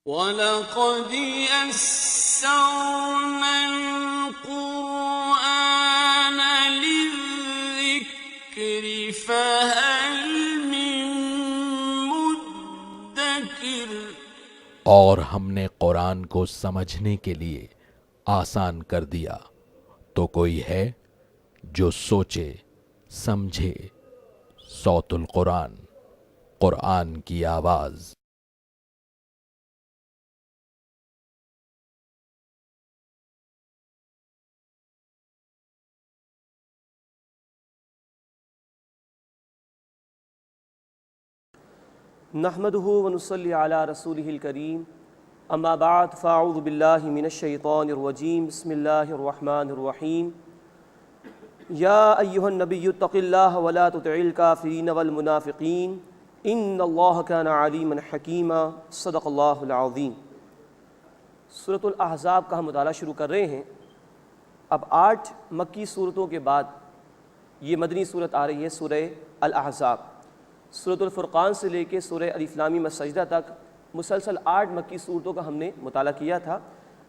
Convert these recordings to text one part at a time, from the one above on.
وَلَقَدْ يَسَّرْنَا الْقُرْآنَ لِلذِّكْرِ فَهَلْ مِن مُّدَّكِرٍ۔ اور ہم نے قرآن کو سمجھنے کے لیے آسان کر دیا، تو کوئی ہے جو سوچے سمجھے۔ صوت القرآن، قرآن کی آواز۔ نحمده ونصلي على رسوله الكريم اما بعد فاعوذ بالله من الشيطان الرجيم بسم الله الرحمن الرحيم يا ايها النبي اتق الله ولا تطع الكافرين والمنافقين ان الله كان عليما حكيما صدق الله العظيم۔ سورۃ الاحزاب کا ہم مطالعہ شروع کر رہے ہیں۔ اب 8 مکی صورتوں کے بعد یہ مدنی صورت آ رہی ہے، سورہ الاحزاب۔ سورۃ الفرقان سے لے کے سورہ الف لام میم السجدہ تک مسلسل 8 مکی صورتوں کا ہم نے مطالعہ کیا تھا۔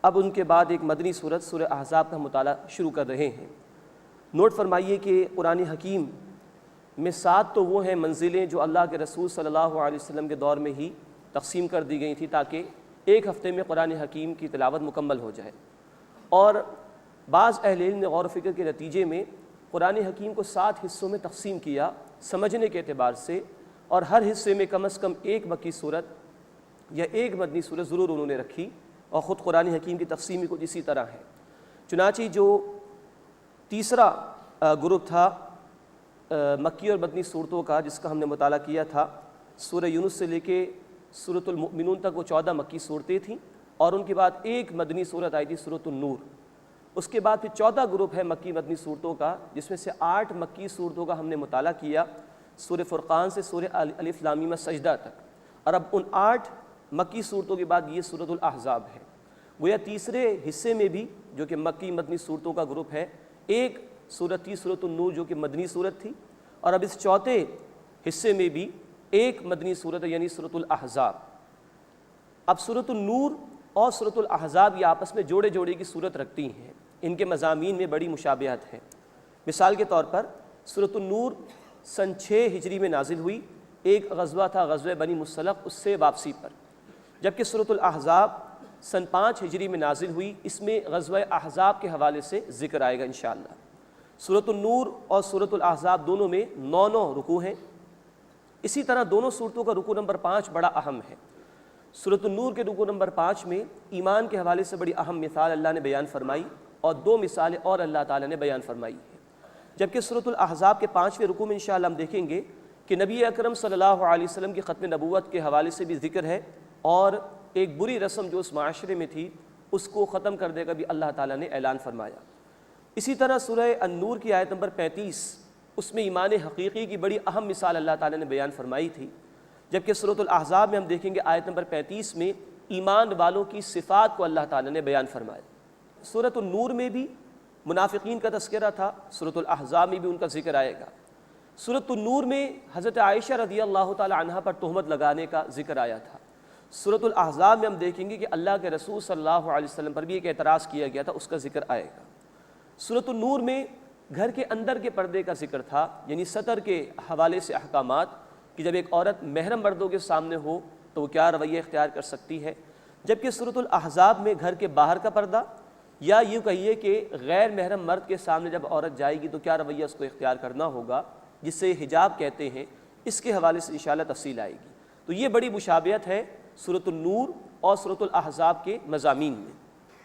اب ان کے بعد ایک مدنی صورت سورہ احزاب کا مطالعہ شروع کر رہے ہیں۔ نوٹ فرمائیے کہ قرآن حکیم میں 7 تو وہ ہیں منزلیں جو اللہ کے رسول صلی اللہ علیہ وسلم کے دور میں ہی تقسیم کر دی گئی تھی تاکہ ایک ہفتے میں قرآن حکیم کی تلاوت مکمل ہو جائے، اور بعض اہل علم نے غور و فکر کے نتیجے میں قرآن حکیم کو 7 حصوں میں تقسیم کیا سمجھنے کے اعتبار سے، اور ہر حصے میں کم از کم ایک مکی صورت یا ایک مدنی صورت ضرور انہوں نے رکھی، اور خود قرآن حکیم کی تقسیم بھی کچھ اسی طرح ہے۔ چنانچہ جو تیسرا گروپ تھا مکی اور مدنی صورتوں کا جس کا ہم نے مطالعہ کیا تھا، سورہ یونس سے لے کے سورۃ المؤمنون تک وہ 14 مکی صورتیں تھیں، اور ان کے بعد ایک مدنی صورت آئی تھی سورۃ النور۔ اس کے بعد پھر 14 گروپ ہے مکی مدنی صورتوں کا، جس میں سے 8 مکی صورتوں کا ہم نے مطالعہ کیا، سورہ فرقان سے سورہ الف لام میم السجدہ تک، اور اب ان 8 مکی صورتوں کے بعد یہ سورۃ الاحزاب ہے۔ گویا تیسرے حصے میں بھی جو کہ مکی مدنی صورتوں کا گروپ ہے، ایک صورت تھی سورۃ النور جو کہ مدنی صورت تھی، اور اب اس چوتھے حصے میں بھی ایک مدنی صورت ہے یعنی سورۃ الاحزاب۔ اب سورۃ النور اور سورۃ الاحزاب یہ آپس میں جوڑے جوڑے کی صورت رکھتی ہیں، ان کے مضامین میں بڑی مشابہت ہے۔ مثال کے طور پر سورۃ النور سن 6 ہجری میں نازل ہوئی، ایک غزوہ تھا غزوہ بنی مصطلق، اس سے واپسی پر، جبکہ سورۃ الاحزاب سن 5 ہجری میں نازل ہوئی، اس میں غزوہ احزاب کے حوالے سے ذکر آئے گا انشاءاللہ۔ سورۃ النور اور سورۃ الاحزاب دونوں میں 9 رکوع ہیں، اسی طرح دونوں صورتوں کا رکوع نمبر 5 بڑا اہم ہے۔ سورۃ النور کے رکوع نمبر 5 میں ایمان کے حوالے سے بڑی اہم مثال اللہ نے بیان فرمائی، اور 2 مثالیں اور اللہ تعالیٰ نے بیان فرمائی ہیں، جبکہ سورۃ الاحزاب کے 5ویں رکوع میں انشاءاللہ ہم دیکھیں گے کہ نبی اکرم صلی اللہ علیہ وسلم کی ختم نبوت کے حوالے سے بھی ذکر ہے، اور ایک بری رسم جو اس معاشرے میں تھی اس کو ختم کر دے گا بھی اللہ تعالیٰ نے اعلان فرمایا۔ اسی طرح سورہ النور کی آیت نمبر 35، اس میں ایمان حقیقی کی بڑی اہم مثال اللہ تعالیٰ نے بیان فرمائی تھی، جبکہ سورۃ الاحزاب میں ہم دیکھیں گے آیت نمبر 35 میں ایمان والوں کی صفات کو اللہ تعالیٰ نے بیان فرمایا۔ سورۃ النور میں بھی منافقین کا تذکرہ تھا، سورۃ الاحزاب میں بھی ان کا ذکر آئے گا۔ سورۃ النور میں حضرت عائشہ رضی اللہ تعالی عنہا پر تہمت لگانے کا ذکر آیا تھا۔ سورۃ الاحزاب میں ہم دیکھیں گے کہ اللہ کے رسول صلی اللہ علیہ وسلم پر بھی ایک اعتراض کیا گیا تھا، اس کا ذکر آئے گا۔ سورۃ النور میں گھر کے اندر کے پردے کا ذکر تھا، یعنی سطر کے حوالے سے احکامات کہ جب ایک عورت محرم مردوں کے سامنے ہو تو وہ کیا رویہ اختیار کر سکتی ہے، جبکہ سورۃ الاحزاب میں گھر کے باہر کا پردہ، یا یوں کہیے کہ غیر محرم مرد کے سامنے جب عورت جائے گی تو کیا رویہ اس کو اختیار کرنا ہوگا، جس سے حجاب کہتے ہیں، اس کے حوالے سے انشاءاللہ تفصیل آئے گی۔ تو یہ بڑی مشابہت ہے سورۃ النور اور سورۃ الاحزاب کے مضامین میں۔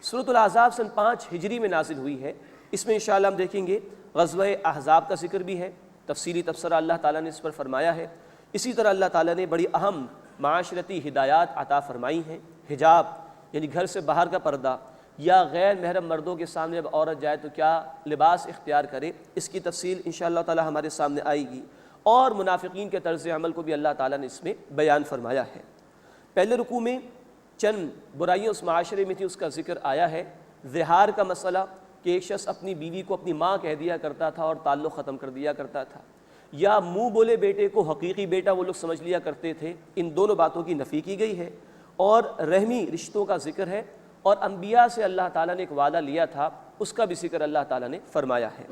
سورۃ الاحزاب سن 5 ہجری میں نازل ہوئی ہے، اس میں انشاءاللہ ہم دیکھیں گے غزوہ احزاب کا ذکر بھی ہے، تفصیلی تبصرہ اللہ تعالیٰ نے اس پر فرمایا ہے۔ اسی طرح اللہ تعالیٰ نے بڑی اہم معاشرتی ہدایات عطا فرمائی ہیں، حجاب یعنی گھر سے باہر کا پردہ، یا غیر محرم مردوں کے سامنے جب عورت جائے تو کیا لباس اختیار کرے، اس کی تفصیل انشاءاللہ تعالی ہمارے سامنے آئے گی، اور منافقین کے طرز عمل کو بھی اللہ تعالیٰ نے اس میں بیان فرمایا ہے۔ پہلے رکوع میں چند برائیاں اس معاشرے میں تھی، اس کا ذکر آیا ہے۔ زہار کا مسئلہ کہ ایک شخص اپنی بیوی کو اپنی ماں کہہ دیا کرتا تھا اور تعلق ختم کر دیا کرتا تھا، یا منہ بولے بیٹے کو حقیقی بیٹا وہ لوگ سمجھ لیا کرتے تھے، ان دونوں باتوں کی نفی کی گئی ہے۔ اور رحمی رشتوں کا ذکر ہے، اور انبیاء سے اللہ تعالیٰ نے ایک وعدہ لیا تھا، اس کا بھی ذکر اللہ تعالیٰ نے فرمایا ہے۔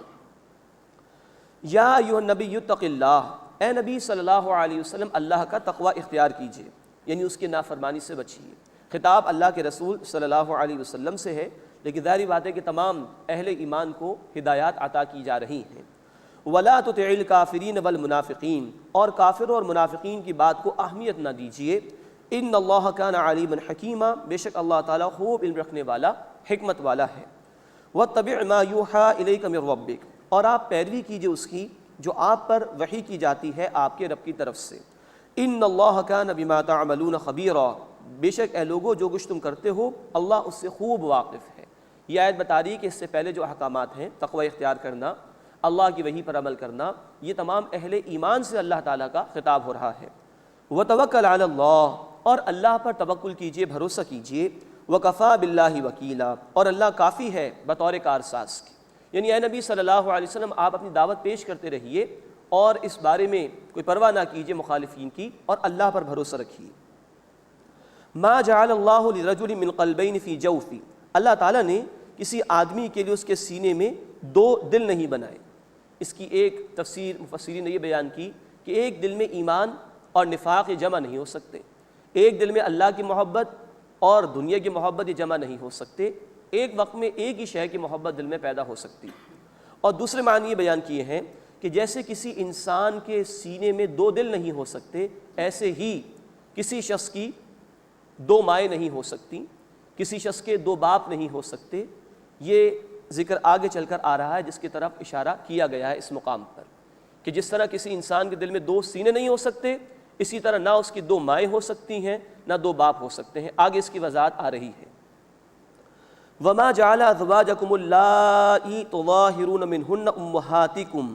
یا ایھا النبی اتق اللہ، اے نبی صلی اللہ علیہ وسلم اللہ کا تقوی اختیار کیجیے، یعنی اس کی نافرمانی سے بچیے۔ خطاب اللہ کے رسول صلی اللہ علیہ وسلم سے ہے، لیکن ظاہری بات ہے کہ تمام اہل ایمان کو ہدایات عطا کی جا رہی ہیں۔ وَلَا تُطِعِ الْكَافِرِينَ وَالْمُنَافِقِينَ، اور کافروں اور منافقین کی بات کو اہمیت نہ دیجیے۔ ان اللہ کان علیما حکیما، بے شک اللہ تعالیٰ خوب علم رکھنے والا، حکمت والا ہے۔ وَاتَّبِعْ مَا يُوحَىٰ إِلَيْكَ مِن رَبِّكَ، اور آپ پیروی کیجیے اس کی جو آپ پر وحی کی جاتی ہے آپ کے رب کی طرف سے۔ ان اللہ کان بما تعملون خبیرا، بے شک اے لوگو جو کچھ تم کرتے ہو اللہ اس سے خوب واقف ہے۔ یہ آیت بتا رہی ہے کہ اس سے پہلے جو احکامات ہیں، تقوی اختیار کرنا، اللہ کی وحی پر عمل کرنا، یہ تمام اہل ایمان سے اللہ تعالیٰ کا خطاب ہو رہا ہے۔ وَتَوَكَّلْ عَلَى اللَّهِ، اور اللہ پر توکل کیجیے، بھروسہ کیجیے۔ وَكَفَىٰ بِاللَّهِ وَكِيلًا، اور اللہ کافی ہے بطور کارساز کے۔ یعنی اے نبی صلی اللہ علیہ وسلم آپ اپنی دعوت پیش کرتے رہیے اور اس بارے میں کوئی پرواہ نہ کیجیے مخالفین کی، اور اللہ پر بھروسہ رکھیے۔ ما جعل اللہ لرجل من قلبین فی جوفی، اللہ تعالیٰ نے کسی آدمی کے لیے اس کے سینے میں دو دل نہیں بنائے۔ اس کی ایک تفسیر مفسرین نے یہ بیان کی کہ ایک دل میں ایمان اور نفاق یہ جمع نہیں ہو سکتے، ایک دل میں اللہ کی محبت اور دنیا کی محبت یہ جمع نہیں ہو سکتے، ایک وقت میں ایک ہی شے کی محبت دل میں پیدا ہو سکتی۔ اور دوسرے معنی یہ بیان کیے ہیں کہ جیسے کسی انسان کے سینے میں دو دل نہیں ہو سکتے، ایسے ہی کسی شخص کی دو مائیں نہیں ہو سکتی، کسی شخص کے دو باپ نہیں ہو سکتے۔ یہ ذکر آگے چل کر آ رہا ہے جس کی طرف اشارہ کیا گیا ہے اس مقام پر، کہ جس طرح کسی انسان کے دل میں دو سینے نہیں ہو سکتے، اسی طرح نہ اس کی دو مائیں ہو سکتی ہیں نہ دو باپ ہو سکتے ہیں۔ آگے اس کی وضاحت آ رہی ہے۔ وَمَا جَعَلَ أَزْوَاجَكُمُ اللَّائِي تُظَاهِرُونَ مِنْهُنَّ أُمَّهَاتِكُمْ،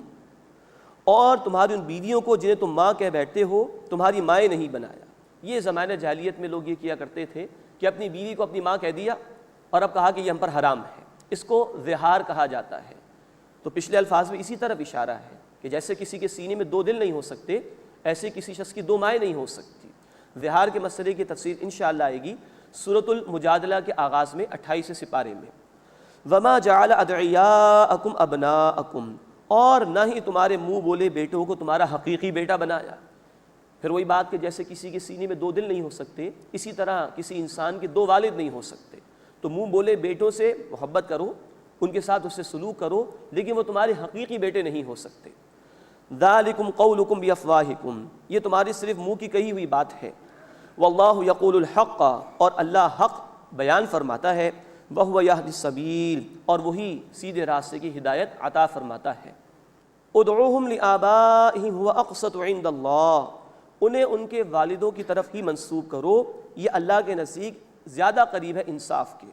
اور تمہاری ان بیویوں کو جنہیں تم ماں کہہ بیٹھتے ہو تمہاری مائیں نہیں بنایا۔ یہ زمانہ جاہلیت میں لوگ یہ کیا کرتے تھے کہ اپنی بیوی کو اپنی ماں کہہ دیا اور اب کہا کہ یہ ہم پر حرام ہے، اس کو ظہار کہا جاتا ہے۔ تو پچھلے الفاظ میں اسی طرف اشارہ ہے کہ جیسے کسی کے سینے میں دو دل نہیں ہو سکتے، ایسے کسی شخص کی دو مائیں نہیں ہو سکتی۔ ظہار کے مسئلے کی تفسیر انشاءاللہ آئے گی سورۃ المجادلہ کے آغاز میں 28 سپارے میں۔ وَمَا جَعَلَ أَدْعِيَاءَكُمْ أَبْنَاءَكُمْ، اور نہ ہی تمہارے منہ بولے بیٹوں کو تمہارا حقیقی بیٹا بنایا۔ پھر وہی بات کہ جیسے کسی کے سینے میں دو دل نہیں ہو سکتے، اسی طرح کسی انسان کے دو والد نہیں ہو سکتے۔ تو منہ بولے بیٹوں سے محبت کرو، ان کے ساتھ اس سے سلوک کرو، لیکن وہ تمہارے حقیقی بیٹے نہیں ہو سکتے۔ ذَلِكُمْ قَوْلُكُمْ بِأَفْوَاهِكُمْ، یہ تمہاری صرف منہ کی کہی ہوئی بات ہے۔ وَاللَّهُ يَقُولُ الْحَقَّ، اور اللہ حق بیان فرماتا ہے۔ وَهُوَ يَهْدِي السَّبِيلَ، اور وہی سیدھے راستے کی ہدایت عطا فرماتا ہے۔ ادعوہم لآبائہم هو اقسط عند اللہ، انہیں ان کے والدوں کی طرف ہی منسوب کرو، یہ اللہ کے نزدیک زیادہ قریب ہے انصاف کے۔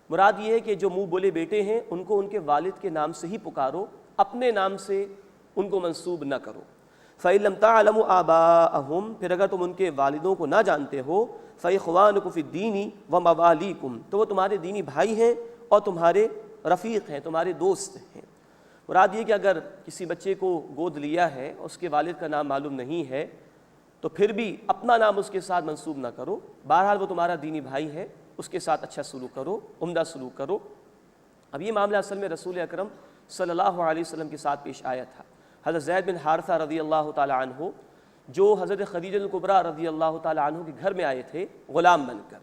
مراد یہ ہے کہ جو منہ بولے بیٹے ہیں ان کو ان کے والد کے نام سے ہی پکارو، اپنے نام سے ان کو منسوب نہ کرو۔ فَإِن لَمْ تَعْلَمُوا آبَاءَهُمْ، پھر اگر تم ان کے والدوں کو نہ جانتے ہو، فَإِخْوَانُكُمْ فِي الدِّينِ وَمَوَالِيكُمْ، تو وہ تمہارے دینی بھائی ہیں اور تمہارے رفیق ہیں، تمہارے دوست ہیں۔ مراد یہ کہ اگر کسی بچے کو گود لیا ہے اور اس کے والد کا نام معلوم نہیں ہے تو پھر بھی اپنا نام اس کے ساتھ منسوب نہ کرو، بہرحال وہ تمہارا دینی بھائی ہے، اس کے ساتھ اچھا سلوک کرو، عمدہ سلوک کرو۔ اب یہ معاملہ اصل میں رسول اکرم صلی اللہ علیہ وسلم کے ساتھ پیش آیا تھا۔ حضرت زید بن حارثہ رضی اللہ تعالی عنہ جو حضرت خدیجہ الکبریٰ رضی اللہ تعالی عنہ کے گھر میں آئے تھے غلام بن کر،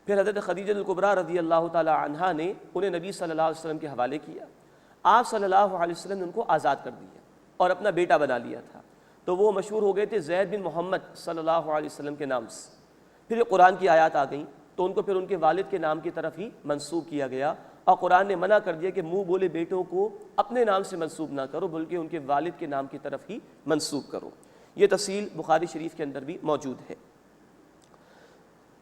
پھر حضرت خدیجہ الکبریٰ رضی اللہ تعالی عنہا نے انہیں نبی صلی اللہ علیہ وسلم کے حوالے کیا۔ آپ صلی اللہ علیہ وسلم نے ان کو آزاد کر دیا اور اپنا بیٹا بنا لیا تھا، تو وہ مشہور ہو گئے تھے زید بن محمد صلی اللہ علیہ وسلم کے نام سے۔ پھر یہ قرآن کی آیات آ گئیں تو ان کو پھر ان کے والد کے نام کی طرف ہی منسوب کیا گیا، اور قرآن نے منع کر دیا کہ منہ بولے بیٹوں کو اپنے نام سے منسوب نہ کرو بلکہ ان کے والد کے نام کی طرف ہی منسوب کرو۔ یہ تفصیل بخاری شریف کے اندر بھی موجود ہے۔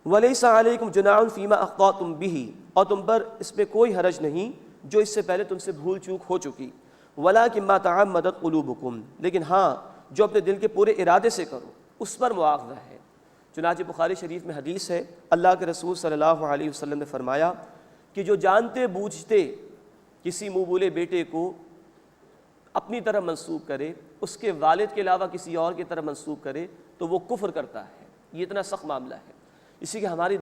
وَلَيْسَ عَلَيْكُمْ جُنَاحٌ فِيمَا أَخْطَأْتُمْ بِهِ، اور تم پر اس پہ کوئی حرج نہیں جو اس سے پہلے تم سے بھول چوک ہو چکی۔ وَلَٰكِن مَّا تَعَمَّدَتْ قُلُوبُكُمْ، لیکن ہاں جو اپنے دل کے پورے ارادے سے کرو اس پر مواخذہ ہے۔ چنانچہ بخاری شریف میں حدیث ہے، اللہ کے رسول صلی اللہ علیہ وسلم نے فرمایا کہ جو جانتے بوجھتے کسی منہ بولے بیٹے کو اپنی طرح منسوب کرے، اس کے والد کے علاوہ کسی اور کی طرح منسوب کرے تو وہ کفر کرتا ہے۔ یہ اتنا سخت معاملہ ہے، اسی کہ ہماری